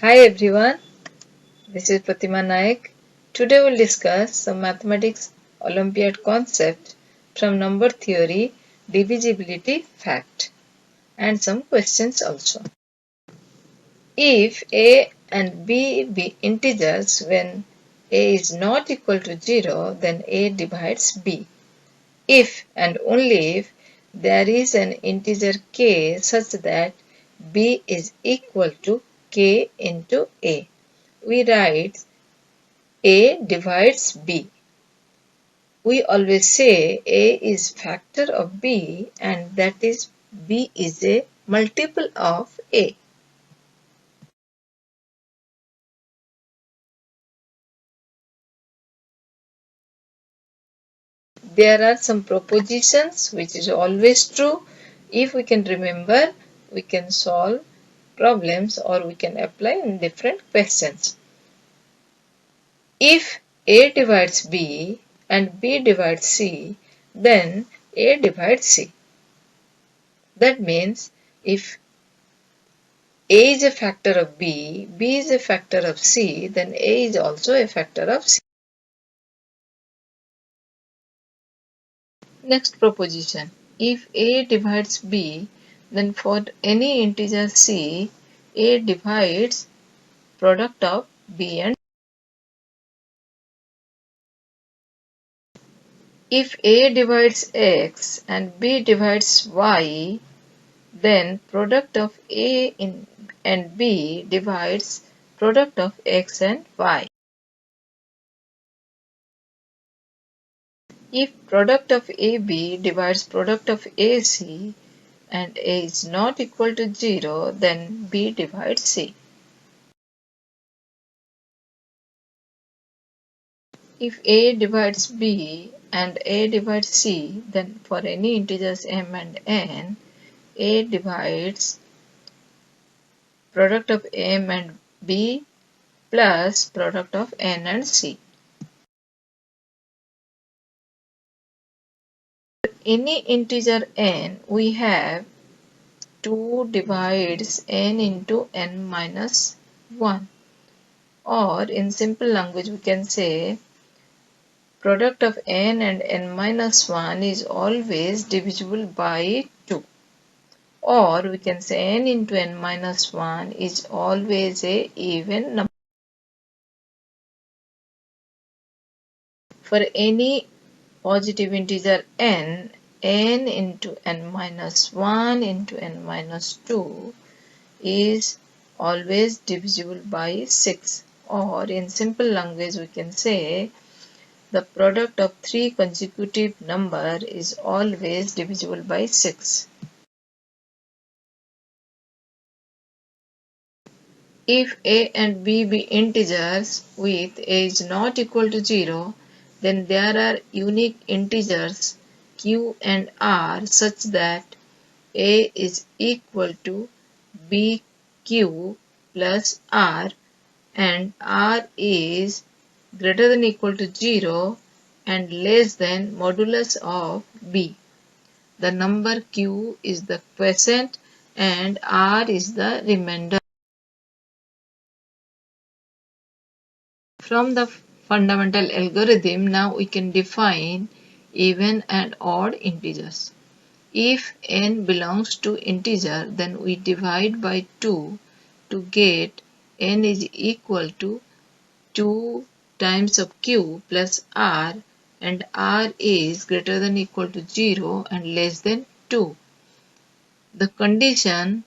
Hi everyone, this is Pratima Naik. Today we'll discuss some mathematics Olympiad concept from number theory, divisibility fact, and some questions also. If a and b be integers when a is not equal to 0, then a divides b. If and only if there is an integer k such that b is equal to k into a, we write A divides B. We always say A is factor of B and that is B is a multiple of A. There are some propositions which is always true. If we can remember, we can solve problems or we can apply in different questions. If A divides B and B divides C, then A divides C. That means if A is a factor of B, B is a factor of C, then A is also a factor of C. Next proposition. If A divides B, then for any integer C, A divides product of B and if A divides X and B divides Y, then product of A and B divides product of X and Y. If product of AB divides product of AC and A is not equal to 0, then B divides C. If A divides B and A divides C, then for any integers m and n, A divides product of m and B plus product of n and C. For any integer n, we have 2 divides n into n minus 1. Or in simple language we can say product of n and n minus 1 is always divisible by 2. Or we can say n into n minus 1 is always a even number. For any positive integer n, n into n minus 1 into n minus 2 is always divisible by 6. Or in simple language we can say the product of 3 consecutive number is always divisible by 6. If a and b be integers with a is not equal to 0, then there are unique integers q and r such that a is equal to bq plus r and r is greater than equal to 0 and less than modulus of b. The number q is the quotient and r is the remainder. From the fundamental algorithm, now we can define even and odd integers. If n belongs to integer, then we divide by 2 to get n is equal to 2 times of q plus r and r is greater than equal to 0 and less than 2. The condition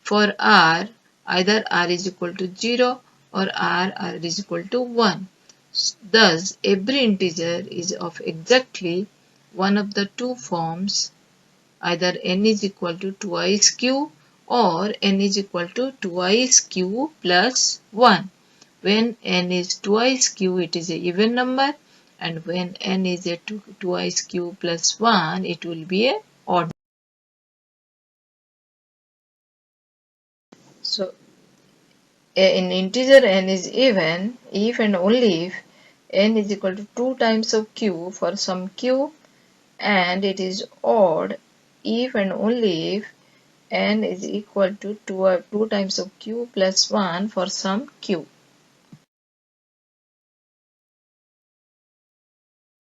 for r, either r is equal to 0 or r is equal to 1. Thus, every integer is of exactly one of the two forms, either n is equal to twice q or n is equal to twice q plus 1. When n is twice q, it is an even number, and when n is a twice q plus 1, it will be an odd. So, in integer n is even if and only if n is equal to 2 times of q for some q, and it is odd if and only if n is equal to 2 times of q plus 1 for some q.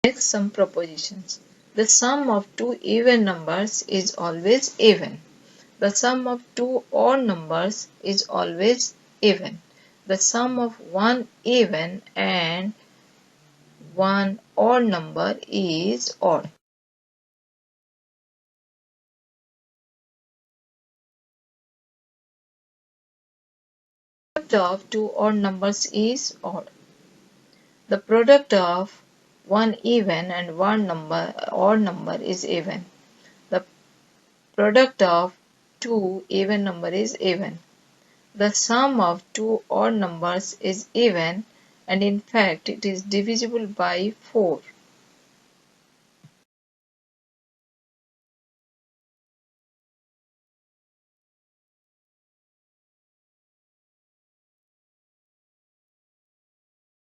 Next, some propositions. The sum of two even numbers is always even. The sum of two odd numbers is always even. The sum of one even and one odd number is odd. The product of two odd numbers is odd. The product of one even and one odd number is even. The product of two even number is even. The sum of two odd numbers is even, and in fact it is divisible by 4.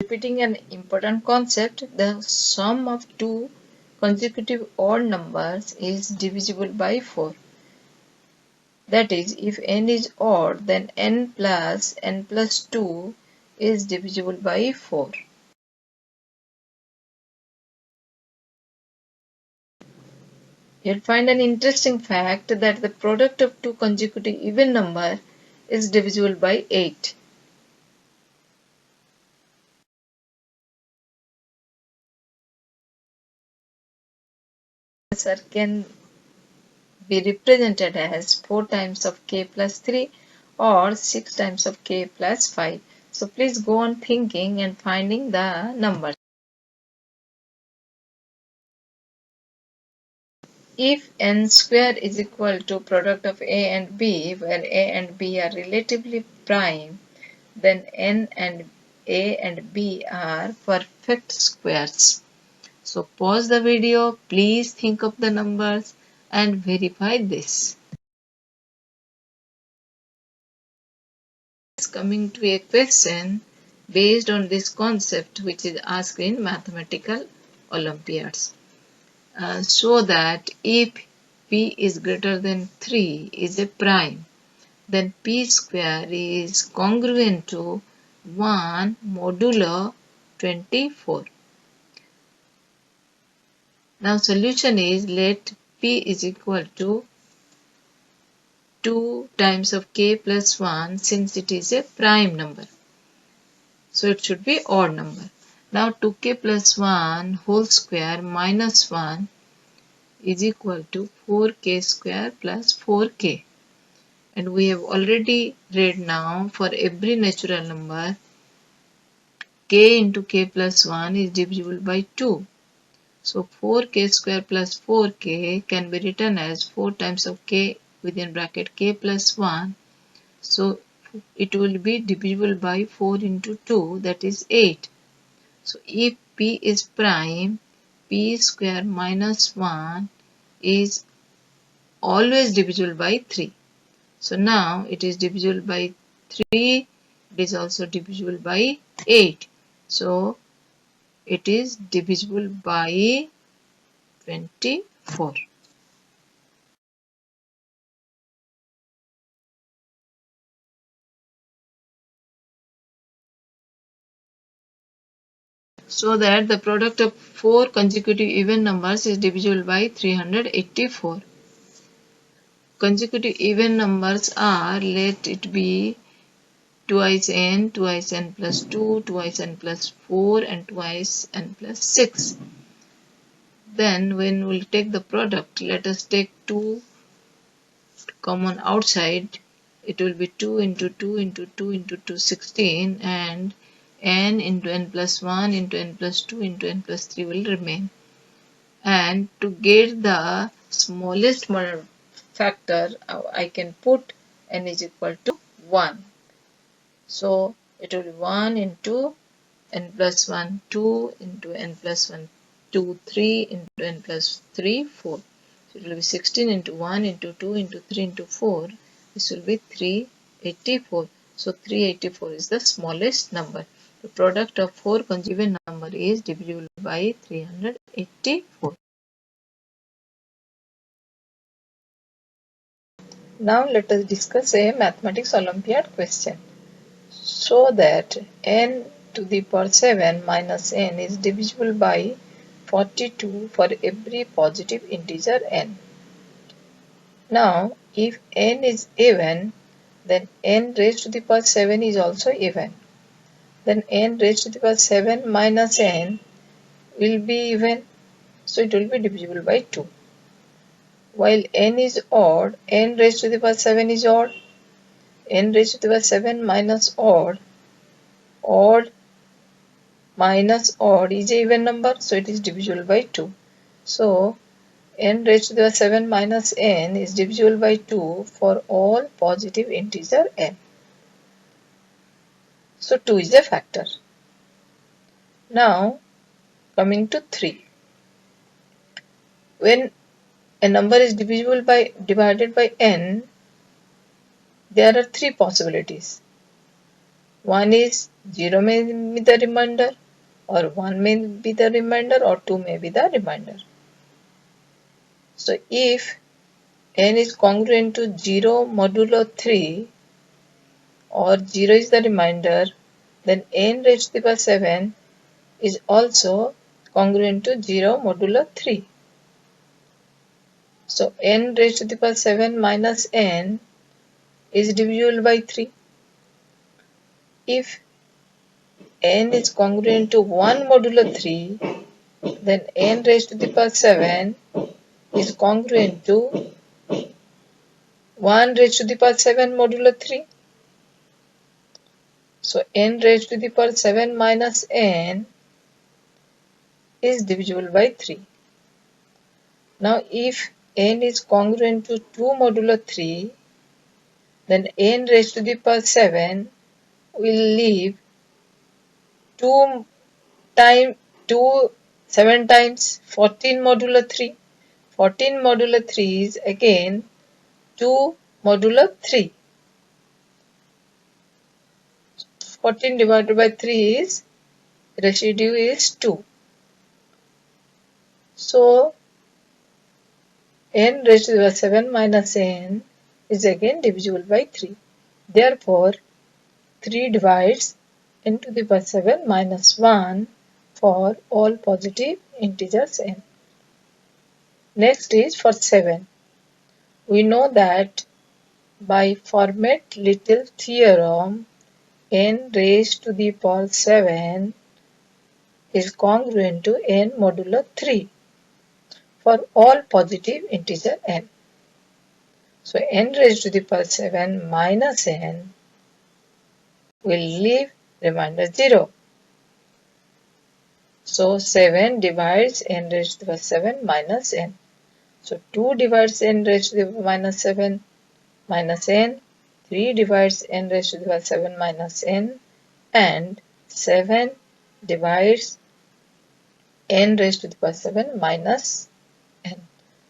Repeating an important concept, the sum of two consecutive odd numbers is divisible by 4. That is, if n is odd, then n plus 2 is divisible by 4. You'll find an interesting fact that the product of two consecutive even numbers is divisible by 8. Answer can be represented as 4 times of k plus 3 or 6 times of k plus 5. So please go on thinking and finding the numbers. If n square is equal to product of a and b, where a and b are relatively prime, then n and a and b are perfect squares. So pause the video, please think of the numbers and verify this. Coming to a question based on this concept which is asked in mathematical Olympiads. So that if p is greater than 3 is a prime, then p square is congruent to 1 modulo 24. Now solution is, let p is equal to 2 times of k plus 1 since it is a prime number. So it should be odd number. Now 2k plus 1 whole square minus 1 is equal to 4k square plus 4k. And we have already read now, for every natural number k into k plus 1 is divisible by 2. So 4k square plus 4k can be written as 4 times of k within bracket k plus 1. So it will be divisible by 4 into 2, that is 8. So if p is prime, p square minus 1 is always divisible by 3. So now it is divisible by 3, it is also divisible by 8. So it is divisible by 24. So that the product of 4 consecutive even numbers is divisible by 384. Consecutive even numbers are, let it be twice n plus 2, twice n plus 4 and twice n plus 6. Then when we'll take the product, let us take 2 common outside. It will be 2 into 2 into 2 into 2, 16, and n into n plus 1 into n plus 2 into n plus 3 will remain. And to get the smallest factor, I can put n is equal to 1. So it will be 1 into n plus 1, 2 into n plus 1, 2, 3 into n plus 3, 4. So it will be 16 into 1 into 2 into 3 into 4. This will be 384. So 384 is the smallest number. The product of 4 consecutive number is divisible by 384. Now let us discuss a mathematics Olympiad question. So that n to the power 7 minus n is divisible by 42 for every positive integer n. Now if n is even, then n raised to the power 7 is also even. Then n raised to the power 7 minus n will be even, so it will be divisible by 2. While n is odd, n raised to the power 7 is odd. N raised to the power 7 minus odd minus odd is an even number, so it is divisible by 2. So n raised to the power 7 minus n is divisible by 2 for all positive integer n. So 2 is a factor. Now coming to 3. When a number is divided by n, there are 3 possibilities. One is 0 may be the remainder, or 1 may be the remainder, or 2 may be the remainder. So if n is congruent to 0 modulo 3 or 0 is the remainder, then n raised to the power 7 is also congruent to 0 modulo 3. So n raised to the power 7 minus n is divisible by 3. If n is congruent to 1 modulo 3, then n raised to the power 7 is congruent to 1 raised to the power 7 modulo 3. So n raised to the power 7 minus n is divisible by 3. Now if n is congruent to 2 modulo 3, then n raised to the power 7 will leave 7 times 14 modulo 3. 14 modulo 3 is again 2 modulo 3. 14 divided by 3 is, residue is 2. So n raised to the power 7 minus n is again divisible by 3. Therefore 3 divides n to the power 7 minus 1 for all positive integers n. Next is for 7. We know that by Fermat-Little theorem, n raised to the power 7 is congruent to n modulo 3 for all positive integer n. So n raised to the power 7 minus n will leave remainder 0. So 7 divides n raised to the power 7 minus n. So 2 divides n raised to the power minus 7 minus n. 3 divides n raised to the power 7 minus n. And 7 divides n raised to the power 7 minus n.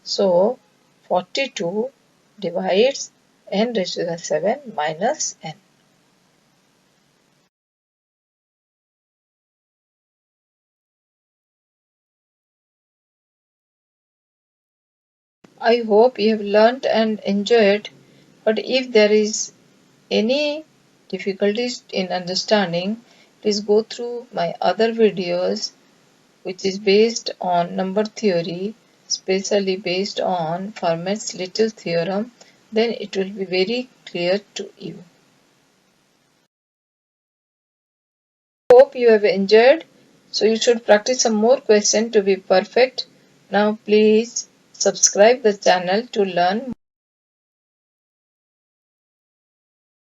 So 42 divides n raised to the power 7 minus n. I hope you have learnt and enjoyed, but if there is any difficulties in understanding, please go through my other videos which is based on number theory, especially based on Fermat's Little theorem, then it will be very clear to you. Hope you have enjoyed. So you should practice some more questions to be perfect. Now please subscribe the channel to learn